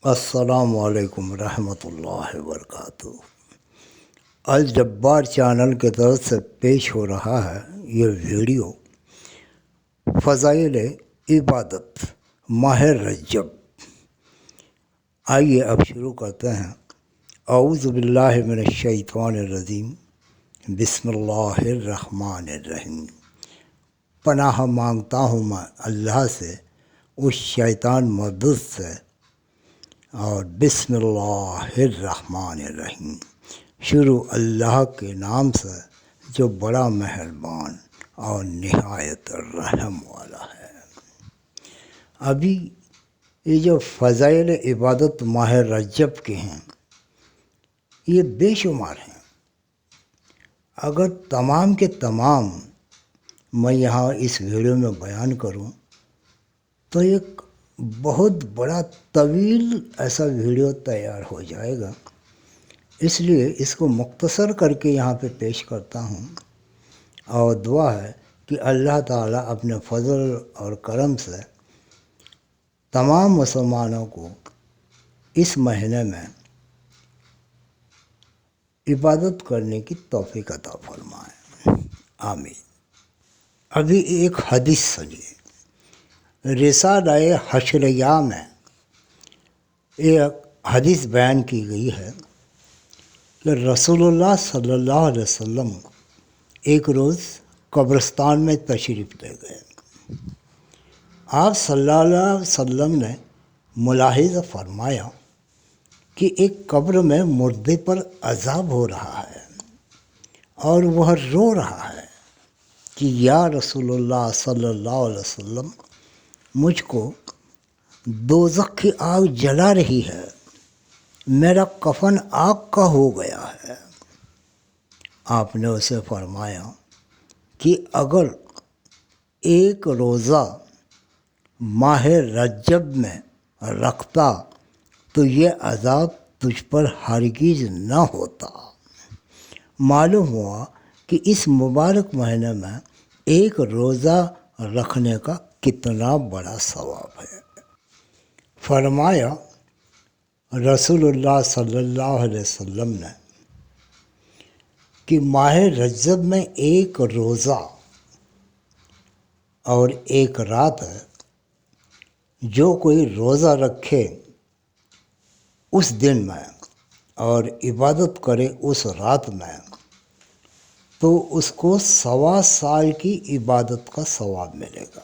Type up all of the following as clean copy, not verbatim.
السلام علیکم ورحمۃ اللہ وبرکاتہ۔ الجبار چینل کی طرف سے پیش ہو رہا ہے یہ ویڈیو فضائل عبادت ماہ رجب۔ آئیے اب شروع کرتے ہیں۔ اعوذ باللہ من الشیطان الرجیم، بسم اللہ الرحمن الرحیم۔ پناہ مانگتا ہوں میں اللہ سے اس شیطان مردود سے، اور بسم اللہ الرحمن الرحیم، شروع اللہ کے نام سے جو بڑا مہربان اور نہایت رحم والا ہے۔ ابھی یہ جو فضائل عبادت ماہ رجب کے ہیں یہ بے شمار ہیں۔ اگر تمام کے تمام میں یہاں اس ویڈیو میں بیان کروں تو ایک بہت بڑا طویل ایسا ویڈیو تیار ہو جائے گا، اس لیے اس کو مختصر کر کے یہاں پہ پیش کرتا ہوں، اور دعا ہے کہ اللہ تعالیٰ اپنے فضل اور کرم سے تمام مسلمانوں کو اس مہینے میں عبادت کرنے کی توفیق عطا فرمائے، آمین۔ ابھی ایک حدیث سنیے۔ رسالہ حشریہ میں ایک حدیث بیان کی گئی ہے کہ رسول اللہ صلی اللہ علیہ وسلم ایک روز قبرستان میں تشریف لے گئے۔ آپ صلی اللہ علیہ وسلم نے ملاحظہ فرمایا کہ ایک قبر میں مردے پر عذاب ہو رہا ہے اور وہ رو رہا ہے کہ یا رسول اللہ صلی اللہ علیہ وسلم، مجھ کو دوزخ کی آگ جلا رہی ہے، میرا کفن آگ کا ہو گیا ہے۔ آپ نے اسے فرمایا کہ اگر ایک روزہ ماہ رجب میں رکھتا تو یہ عذاب تجھ پر ہرگز نہ ہوتا۔ معلوم ہوا کہ اس مبارک مہینے میں ایک روزہ رکھنے کا کتنا بڑا ثواب ہے۔ فرمایا رسول اللہ صلی اللہ علیہ وسلم نے کہ ماہ رجب میں ایک روزہ اور ایک رات ہے، جو کوئی روزہ رکھے اس دن میں اور عبادت کرے اس رات میں تو اس کو 1.25 سال کی عبادت کا ثواب ملے گا۔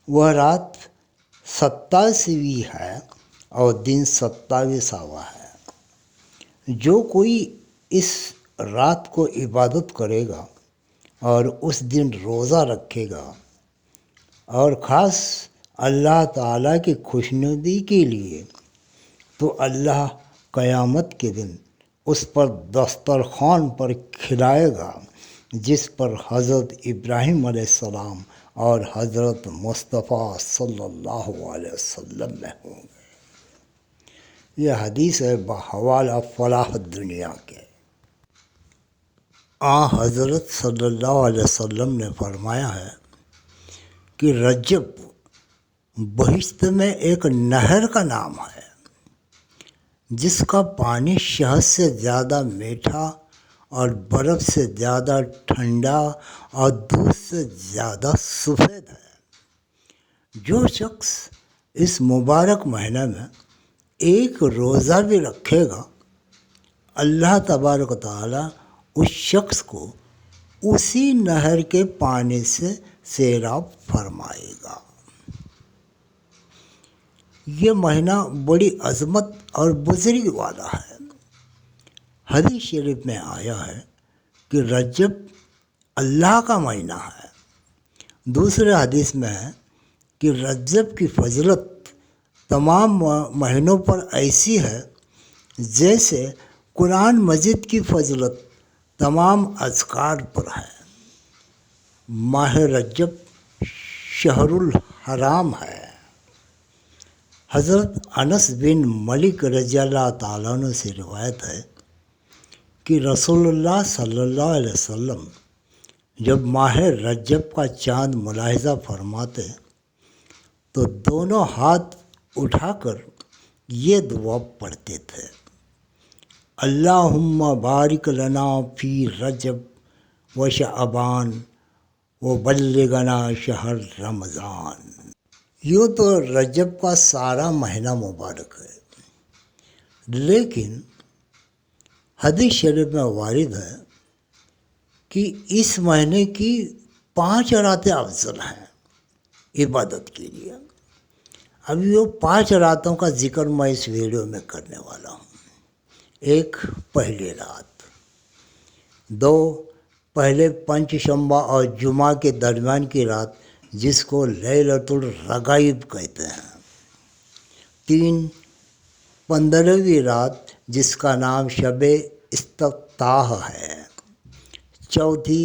وہ رات 27ویں ہے اور دن 27واں ہے۔ جو کوئی اس رات کو عبادت کرے گا اور اس دن روزہ رکھے گا اور خاص اللہ تعالیٰ کی خوشنودی کے لیے، تو اللہ قیامت کے دن اس پر دسترخوان پر کھلائے گا جس پر حضرت ابراہیم علیہ السلام اور حضرت مصطفیٰ صلی اللہ علیہ وسلم میں ہوں گے۔ یہ حدیث ہے بحوالہ فلاح الدنیا کے۔ حضرت صلی اللہ علیہ وسلم نے فرمایا ہے کہ رجب بہشت میں ایک نہر کا نام ہے جس کا پانی شہد سے زیادہ میٹھا اور برف سے زیادہ ٹھنڈا اور دودھ سے زیادہ سفید ہے۔ جو شخص اس مبارک مہینے میں ایک روزہ بھی رکھے گا، اللہ تبارک و تعالیٰ اس شخص کو اسی نہر کے پانی سے سیراب فرمائے گا۔ یہ مہینہ بڑی عظمت اور بزرگی والا ہے۔ حدیث شریف میں آیا ہے کہ رجب اللہ کا مہینہ ہے۔ دوسرے حدیث میں ہے کہ رجب کی فضیلت تمام مہینوں پر ایسی ہے جیسے قرآن مجید کی فضیلت تمام اذکار پر ہے۔ ماہ رجب شہر الحرام ہے۔ حضرت انس بن مالک رضی اللہ تعالیٰ عنہ سے روایت ہے کہ رسول اللہ صلی اللہ علیہ وسلم جب ماہ رجب کا چاند ملاحظہ فرماتے تو دونوں ہاتھ اٹھا کر یہ دعا پڑھتے تھے، اللہم بارک لنا فی رجب و شعبان و بلغنا شہر رمضان۔ یوں تو رجب کا سارا مہینہ مبارک ہے، لیکن حدیث شریف میں وارد ہے کہ اس مہینے کی 5 راتیں افضل ہیں عبادت کے لیے۔ ابھی وہ 5 راتوں کا ذکر میں اس ویڈیو میں کرنے والا ہوں۔ ایک، پہلی رات، 2، پہلے پنچ شنبہ اور جمعہ کے درمیان کی رات جس کو لیلۃ الرغائب کہتے ہیں، 3، 15ویں رات جس کا نام شب استفتاح ہے، 4،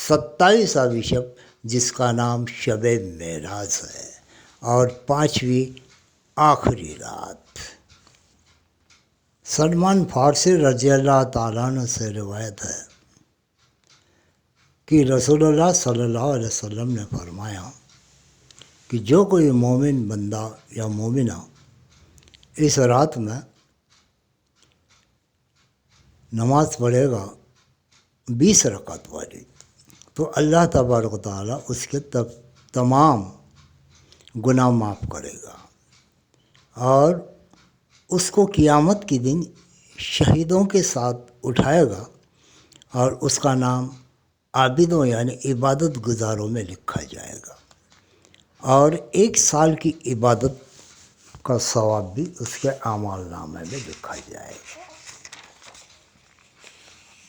27واں شب جس کا نام شب معراج ہے، اور 5ویں آخری رات۔ سلمان فارسی رضی اللہ تعالیٰ عنہ سے روایت ہے کہ رسول اللہ صلی اللہ علیہ وسلم نے فرمایا کہ جو کوئی مومن بندہ یا مومنہ اس رات میں نماز پڑھے گا 20 رکعت والی، تو اللہ تبارک و تعالیٰ اس کے تمام گناہ معاف کرے گا، اور اس کو قیامت کے دن شہیدوں کے ساتھ اٹھائے گا، اور اس کا نام عابدوں یعنی عبادت گزاروں میں لکھا جائے گا، اور 1 سال کی عبادت کا ثواب بھی اس کے اعمال نامے میں لکھا جائے گا،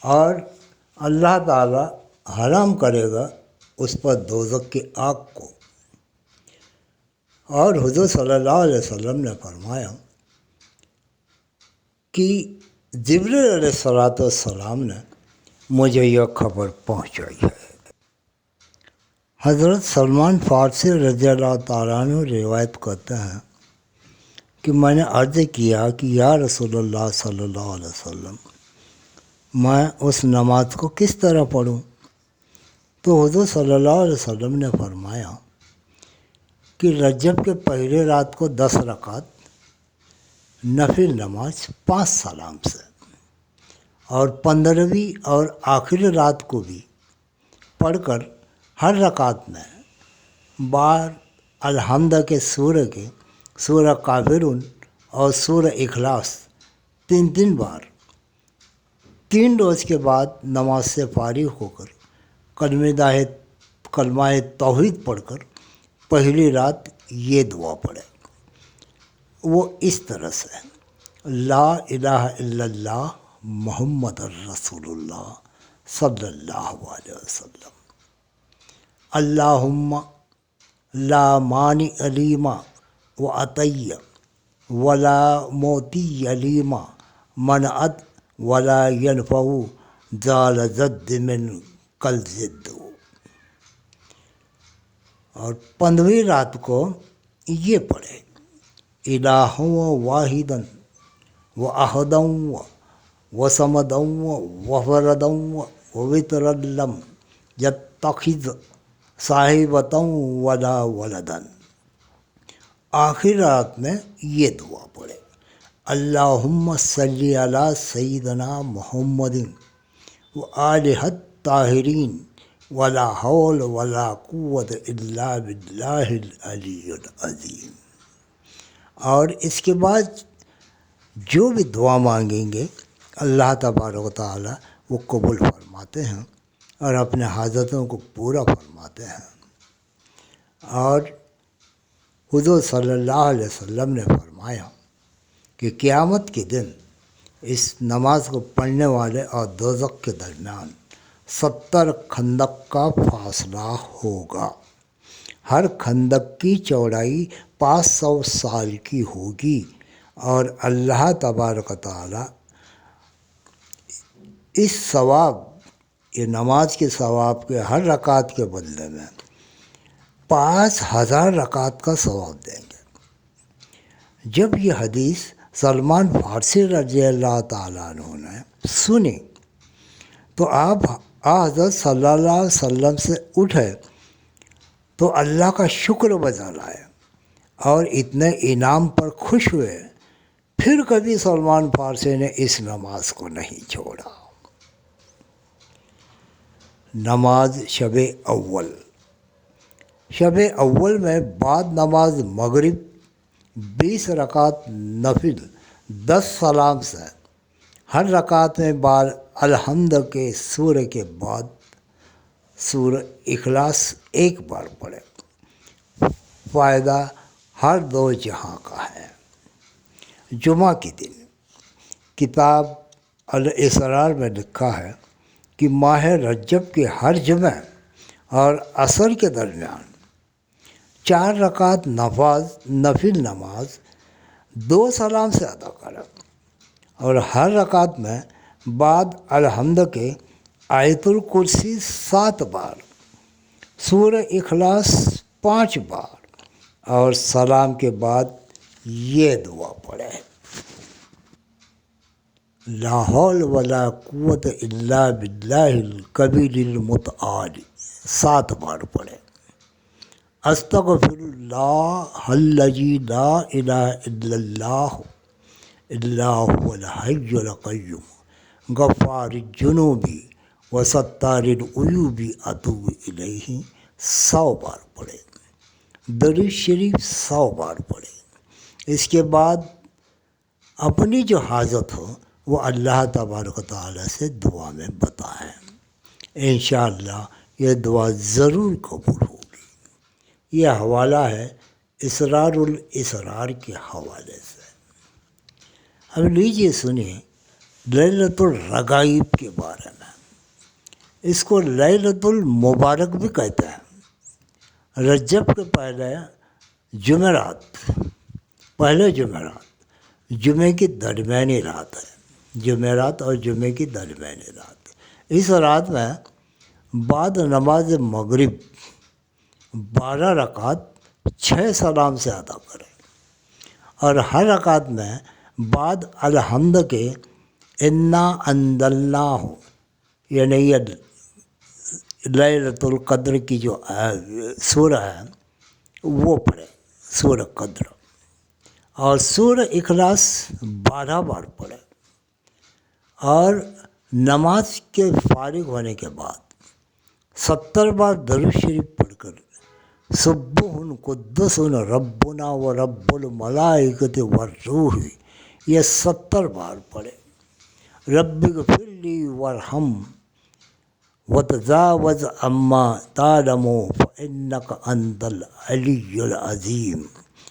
اور اللہ تعالیٰ حرام کرے گا اس پر دوزخ کی آگ کو۔ اور حضور صلی اللہ علیہ وسلم نے فرمایا کہ جبریل علیہ السلام نے مجھے یہ خبر پہنچائی ہے۔ حضرت سلمان فارسی رضی اللہ تعالیٰ عنہ روایت کرتے ہیں کہ میں نے عرض کیا کہ یا رسول اللہ صلی اللہ علیہ وسلم، میں اس نماز کو کس طرح پڑھوں؟ تو حضور صلی اللہ علیہ وسلم نے فرمایا کہ رجب کے پہلے رات کو 10 رکعت نفل نماز 5 سلام سے، اور 15ویں اور آخری رات کو بھی پڑھ کر ہر رکعت میں بار الحمد کے سورہ کافرون اور سورہ اخلاص 3 بار 3 روز کے بعد نماز سے فارغ ہو کر کلمہ توحید پڑھ کر پہلی رات یہ دعا پڑھے۔ وہ اس طرح سے، لا الہ الا اللہ محمد الرسول اللہ صلی اللہ علیہ وسلم، اللہم لا مانع لیما وعطی ولا موتی لیما منعت ولا ینفع ذال ضد من کل ضد۔ اور 15ویں رات کو یہ پڑھے، الہ واحدا و احدا و صمدا و فردا و وترا لم یتخذ صاحبۃ ولا ولدا۔ آخر رات میں یہ دعا پڑھے، اللہم صلی علی سیدنا محمد و آلہ الطاہرین ولا حول ولا قوت الا باللہ العلی العظیم۔ اور اس کے بعد جو بھی دعا مانگیں گے اللہ تبارک و تعالیٰ وہ قبول فرماتے ہیں اور اپنے حاجتوں کو پورا فرماتے ہیں۔ اور حضور صلی اللہ علیہ وسلم نے فرمایا کہ قیامت کے دن اس نماز کو پڑھنے والے اور دوزخ کے درمیان 70 خندق کا فاصلہ ہوگا، ہر خندق کی چوڑائی 500 سال کی ہوگی، اور اللہ تبارک و تعالیٰ اس ثواب، یہ نماز کے ثواب کے ہر رکعت کے بدلے میں 5000 رکعت کا ثواب دیں گے۔ جب یہ حدیث سلمان فارسی رضی اللہ تعالیٰ عنہ نے سنی تو آپ حضرت صلی اللہ علیہ وسلم سے اٹھے تو اللہ کا شکر بجا لائے، اور اتنے انعام پر خوش ہوئے، پھر کبھی سلمان فارسی نے اس نماز کو نہیں چھوڑا۔ نماز شب اول۔ شب اول میں بعد نماز مغرب 20 رکعت نفل 10 سلام سے، ہر رکعت میں بعد الحمد کے سورہ کے بعد سورہ اخلاص ایک بار پڑھے۔ فائدہ ہر دو جہاں کا ہے۔ جمعہ کے دن کتاب الاسرار میں لکھا ہے کہ ماہ رجب کے ہر جمعہ اور عصر کے درمیان 4 رکعت نفل نماز 2 سلام سے ادا کریں اور ہر رکعت میں بعد الحمد کے آیت الکرسی 7 بار، سورہ اخلاص 5 بار اور سلام کے بعد یہ دعا پڑھے: لا حول ولا قوت الا باللہ الکبیر المتعال 7 بار پڑھے۔ استغفر اللہ الذی لا الہ الا اللہ الا هو الحی القیوم غفار الذنوب وستار العیوب اتوب الیہ 100 بار پڑھے۔ درود شریف 100 بار پڑھے۔ اس کے بعد اپنی جو حاجت ہو وہ اللہ تبارک و تعالیٰ سے دعا میں بتائیں، انشاءاللہ یہ دعا ضرور قبول ہوگی۔ یہ حوالہ ہے اسرار الاسرار کے حوالے سے۔ اب لیجیے سنیے لیلۃ الرغائب کے بارے میں۔ اس کو لیلۃ المبارک بھی کہتے ہیں۔ رجب کے پہلے جمعرات جمعے کی درمیانی رات ہے، جمعرات اور جمعے کی درمیانی رات۔ اس رات میں بعد نماز مغرب 12 رکعت 6 سلام سے ادا کریں اور ہر رکعت میں بعد الحمد کے انا انزلناہ یعنی یہ لیلۃ القدر کی جو سورہ ہے وہ پڑھیں، سورہ قدر، اور سورہ اخلاص 12 بار پڑھیں، اور نماز کے فارغ ہونے کے بعد 70 بار درود شریف پڑھ کر سبح قدوس ربنا و رب الملائکۃ والروح یہ 70 بار پڑھے۔ رب اغفر لی وارحم وتجاوز عما تعلم فانک انت العلی العظیم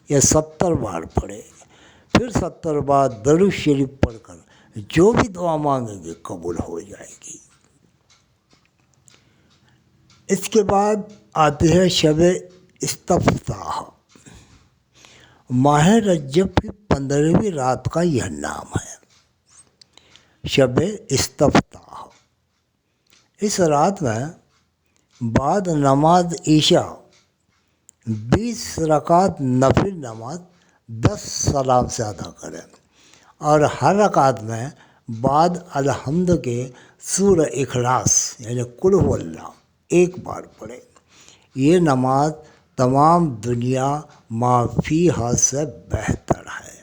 یہ 70 بار پڑھے۔ پھر 70 بار درود شریف پڑھ کر جو بھی دعا مانگیں گے قبول ہو جائے گی۔ اس کے بعد آتی ہے شب استفتاح۔ ماہ رجب کی 15ویں رات کا یہ نام ہے، شب استفتاح۔ اس رات میں بعد نماز عشاء 20 رکعت نفل نماز 10 سلام سے ادا کریں اور ہر رکعت میں بعد الحمد کے سورہ اخلاص یعنی قل هو اللہ 1 بار پڑھیں۔ یہ نماز تمام دنیا ما فیہا سے بہتر ہے۔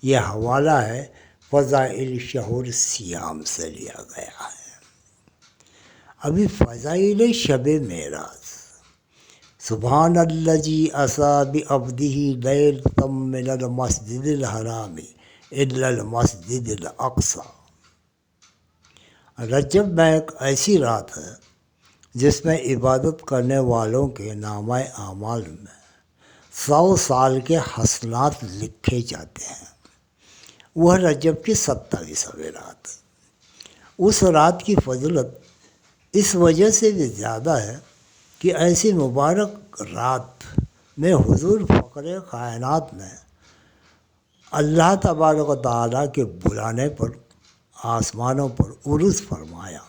یہ حوالہ ہے فضائل شہر سیام سے لیا گیا ہے۔ ابھی فضائل شب معراج۔ سبحان الذی اسری بعبدہ لیلا من المسجد الحرام الی المسجد الاقصی۔ رجب میں ایک ایسی رات ہے جس میں عبادت کرنے والوں کے نامہ اعمال میں 100 سال کے حسنات لکھے جاتے ہیں۔ وہ رجب کی 27ویں رات ہے۔ اس رات کی فضیلت اس وجہ سے بھی زیادہ ہے کہ ایسی مبارک رات میں حضور فقر کائنات نے اللہ تبارک و تعالیٰ کے بلانے پر آسمانوں پر عروج فرمایا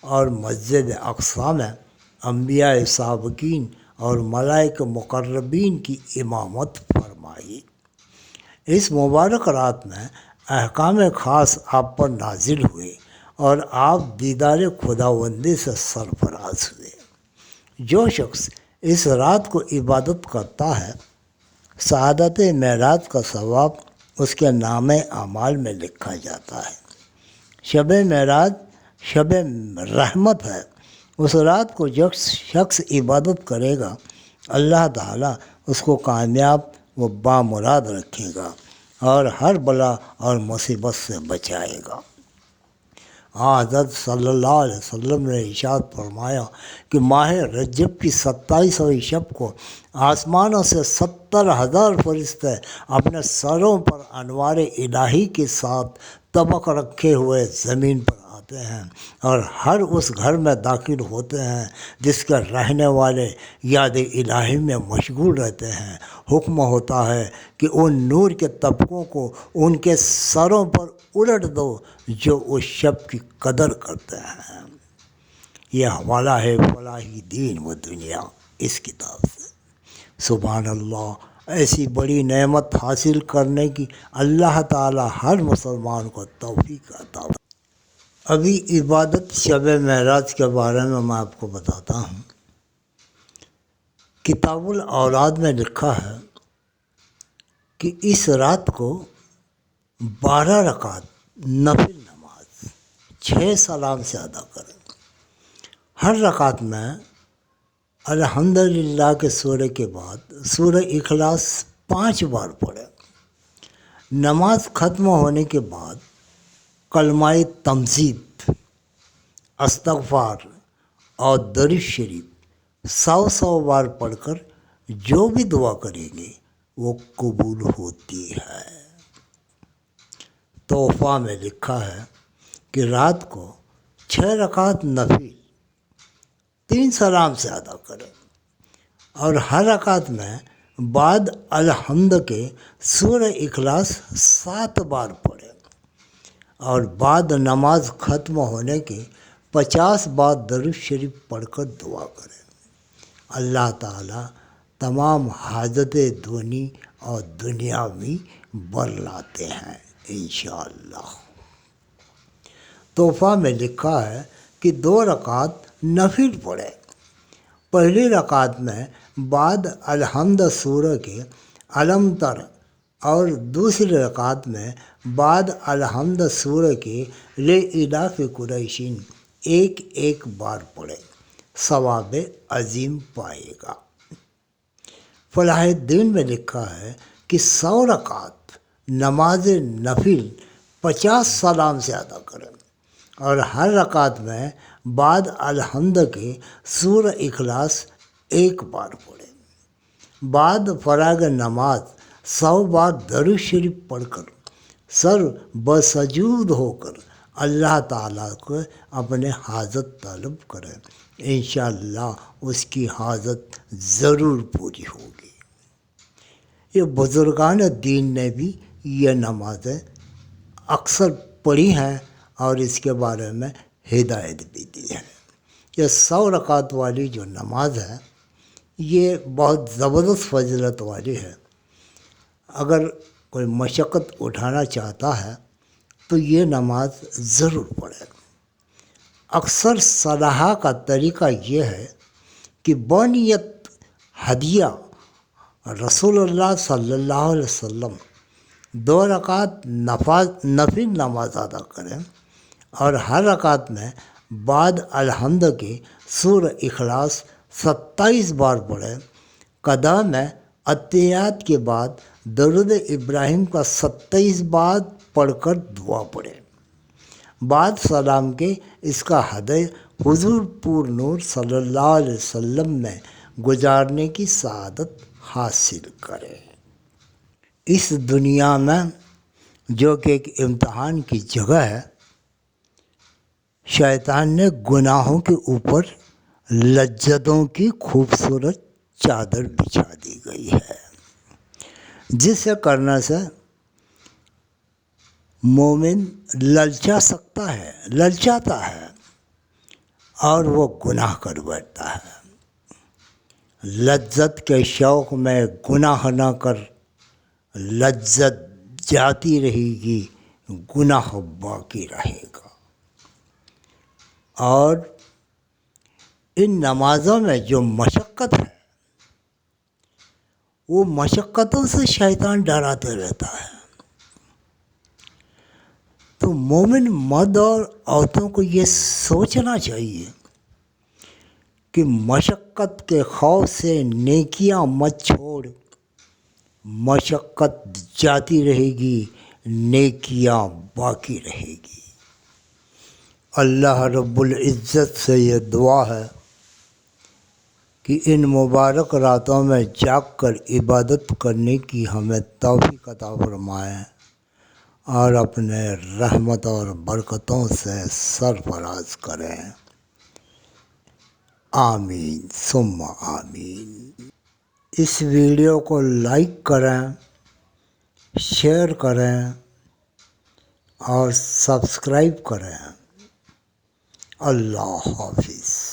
اور مسجد اقصی میں انبیاء سابقین اور ملائکہ مقربین کی امامت فرمائی۔ اس مبارک رات میں احکام خاص آپ پر نازل ہوئے اور آپ دیدار خداوندی سے سرفراز ہوئے۔ جو شخص اس رات کو عبادت کرتا ہے سعادت معراج کا ثواب اس کے نام اعمال میں لکھا جاتا ہے۔ شب معراج شب رحمت ہے۔ اس رات کو جو شخص عبادت کرے گا اللہ تعالیٰ اس کو کامیاب و بامراد رکھے گا اور ہر بلا اور مصیبت سے بچائے گا۔ حضرت صلی اللہ علیہ وسلم نے ارشاد فرمایا کہ ماہ رجب کی 27ویں شب کو آسمانوں سے 70,000 فرشتے اپنے سروں پر انوار الہی کے ساتھ طبق رکھے ہوئے زمین پر آتے ہیں اور ہر اس گھر میں داخل ہوتے ہیں جس کے رہنے والے یاد الہی میں مشغول رہتے ہیں۔ حکم ہوتا ہے کہ ان نور کے طبقوں کو ان کے سروں پر الٹ دو جو اس شب کی قدر کرتے ہیں۔ یہ حوالہ ہے فلاحی دین و دنیا اس کتاب سے۔ سبحان اللہ، ایسی بڑی نعمت حاصل کرنے کی اللہ تعالی ہر مسلمان کو توفیق عطا فرمائے۔ ابھی عبادت شب معراج کے بارے میں آپ کو بتاتا ہوں۔ کتاب الاوراد میں لکھا ہے کہ اس رات کو 12 رکعت نفل نماز 6 سلام سے ادا کریں۔ ہر رکعت میں الحمدللہ کے سورہ کے بعد سورہ اخلاص 5 بار پڑھیں۔ نماز ختم ہونے کے بعد کلمہ تمجید، استغفار اور درود شریف 100 بار پڑھ کر جو بھی دعا کریں گے وہ قبول ہوتی ہے۔ تحفہ میں لکھا ہے کہ رات کو 6 رکعت نفل 3 سلام سے ادا کریں اور ہر رکعت میں بعد الحمد کے سورہ اخلاص 7 بار پڑھیں اور بعد نماز ختم ہونے کے 50 بار درود شریف پڑھ کر دعا کریں۔ اللہ تعالیٰ تمام حاجت دینی اور دنیاوی برلاتے ہیں انشاءاللہ۔ تحفہ میں لکھا ہے کہ 2 رکعت نفل پڑھیں۔ پہلی رکعت میں بعد الحمد سورہ کے علم تر اور دوسری رکعت میں بعد الحمد سورہ کے لإلاف قریشین 1 بار پڑھیں، ثواب عظیم پائے گا۔ فلاح الدین میں لکھا ہے کہ 100 رکعت نماز نفل 50 سلام سے ادا کریں اور ہر رکعت میں بعد الحمد کے سورہ اخلاص 1 بار پڑھیں۔ بعد فراغ نماز 100 بار درود شریف پڑھ کر سر بسجود ہو کر اللہ تعالیٰ کو اپنے حاجت طلب کریں، انشاءاللہ اس کی حاجت ضرور پوری ہوگی۔ یہ بزرگان دین نے بھی یہ نمازیں اکثر پڑھی ہیں اور اس کے بارے میں ہدایت بھی دی ہے۔ یہ 100 رکعت والی جو نماز ہے یہ بہت زبردست فضیلت والی ہے۔ اگر کوئی مشقت اٹھانا چاہتا ہے تو یہ نماز ضرور پڑھے۔ اکثر صلاح کا طریقہ یہ ہے کہ بنیت ہدیہ رسول اللہ صلی اللہ علیہ وسلم 2 رکعت نفل نماز ادا کریں اور ہر رکعت میں بعد الحمد کے سورہ اخلاص 27 بار پڑھیں۔ قضا میں اتحیات کے بعد درود ابراہیم کا 27 بار پڑھ کر دعا پڑھیں۔ بعد سلام کے اس کا ہدیہ حضور پور نور صلی اللہ علیہ وسلم میں گزارنے کی سعادت حاصل کریں۔ اس دنیا میں جو کہ ایک امتحان کی جگہ ہے، شیطان نے گناہوں کے اوپر لذتوں کی خوبصورت چادر بچھا دی گئی ہے، جسے کرنے سے مومن للچاتا ہے اور وہ گناہ کر بیٹھتا ہے۔ لذت کے شوق میں گناہ نہ کر، لذت جاتی رہے گی، گناہ باقی رہے گا۔ اور ان نمازوں میں جو مشقت ہے وہ مشقتوں سے شیطان ڈراتے رہتا ہے. تو مومن مرد اور عورتوں کو یہ سوچنا چاہیے کہ مشقت کے خوف سے نیکیاں مت چھوڑ. مشقت جاتی رہے گی، نیکیاں باقی رہے گی. اللہ رب العزت سے یہ دعا ہے کہ ان مبارک راتوں میں جاگ کر عبادت کرنے کی ہمیں توفیق عطا فرمائے اور اپنے رحمت اور برکتوں سے سرفراز کریں. آمین ثم آمین. اس ویڈیو کو لائک کریں، شیئر کریں اور سبسکرائب کریں. اللہ حافظ.